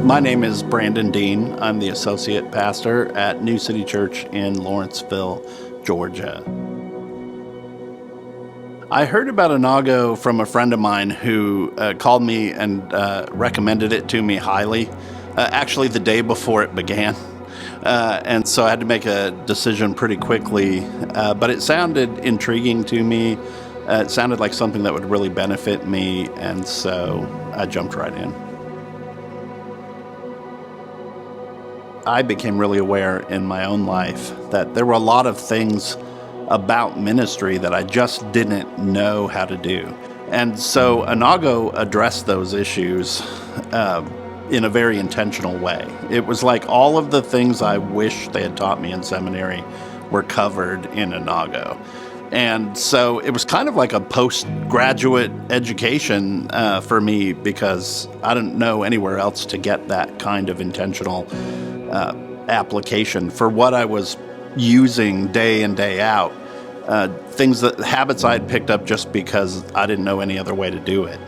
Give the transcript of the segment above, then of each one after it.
My name is Brandon Dean. I'm the associate pastor at New City Church in Lawrenceville, Georgia. I heard about Anágo from a friend of mine who called me and recommended it to me highly, actually the day before it began. And so I had to make a decision pretty quickly, but it sounded intriguing to me. It sounded like something that would really benefit me, and so I jumped right in. I became really aware in my own life that there were a lot of things about ministry that I just didn't know how to do. And so Anágo addressed those issues in a very intentional way. It was like all of the things I wish they had taught me in seminary were covered in Anágo. And so it was kind of like a postgraduate education for me, because I didn't know anywhere else to get that kind of intentional application for what I was using day in, day out. Habits I'd picked up just because I didn't know any other way to do it.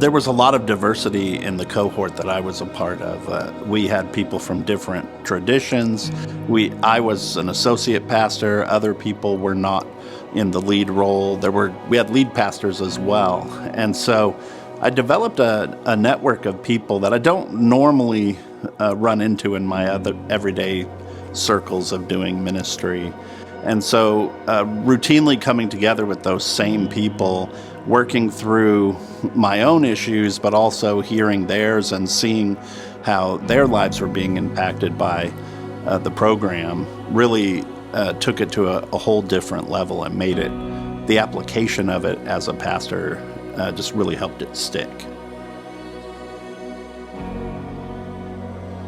There was a lot of diversity in the cohort that I was a part of. We had people from different traditions. I was an associate pastor. Other people were not in the lead role. We had lead pastors as well. And so I developed a network of people that I don't normally run into in my other everyday circles of doing ministry. And so routinely coming together with those same people, working through my own issues, but also hearing theirs and seeing how their lives were being impacted by the program, really took it to a whole different level and made the application of it as a pastor just really helped it stick.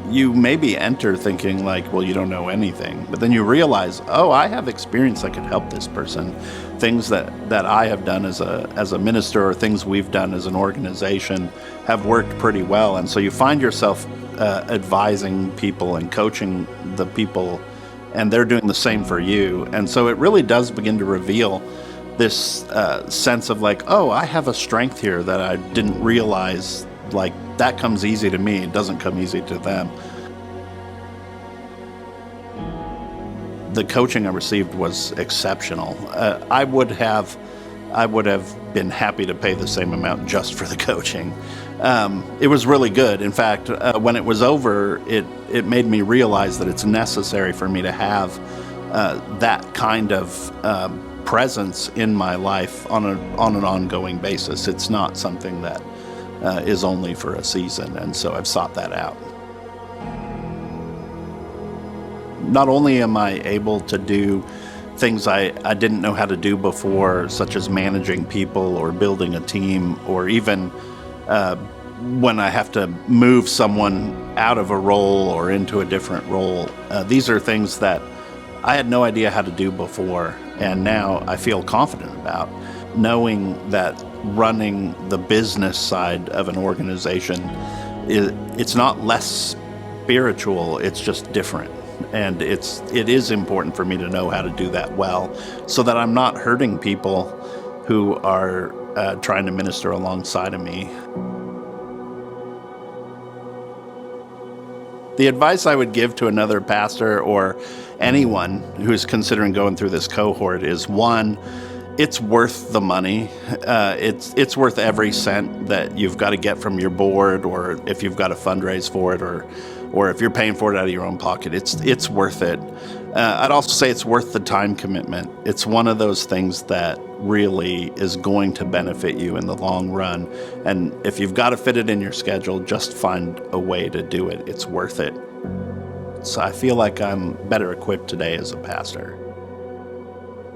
You maybe enter thinking like, well, you don't know anything, but then you realize, oh, I have experience that could help this person. Things that I have done as a minister, or things we've done as an organization, have worked pretty well. And so you find yourself advising people and coaching the people, and they're doing the same for you. And so it really does begin to reveal this sense of like, oh, I have a strength here that I didn't realize. Like, that comes easy to me. It doesn't come easy to them. The coaching I received was exceptional. I would have been happy to pay the same amount just for the coaching. It was really good. In fact, when it was over, it made me realize that it's necessary for me to have that kind of presence in my life on an ongoing basis. It's not something that is only for a season, and so I've sought that out. Not only am I able to do things I didn't know how to do before, such as managing people or building a team, or even when I have to move someone out of a role or into a different role. These are things that I had no idea how to do before, and now I feel confident about, knowing that running the business side of an organization, it's not less spiritual, it's just different. And it is important for me to know how to do that well, so that I'm not hurting people who are trying to minister alongside of me. The advice I would give to another pastor or anyone who's considering going through this cohort is, one, it's worth the money. It's worth every cent that you've got to get from your board, or if you've got to fundraise for it, or if you're paying for it out of your own pocket. It's worth it. I'd also say it's worth the time commitment. It's one of those things that really is going to benefit you in the long run. And if you've got to fit it in your schedule, just find a way to do it. It's worth it. So I feel like I'm better equipped today as a pastor.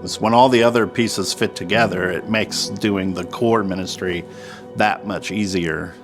It's when all the other pieces fit together, it makes doing the core ministry that much easier.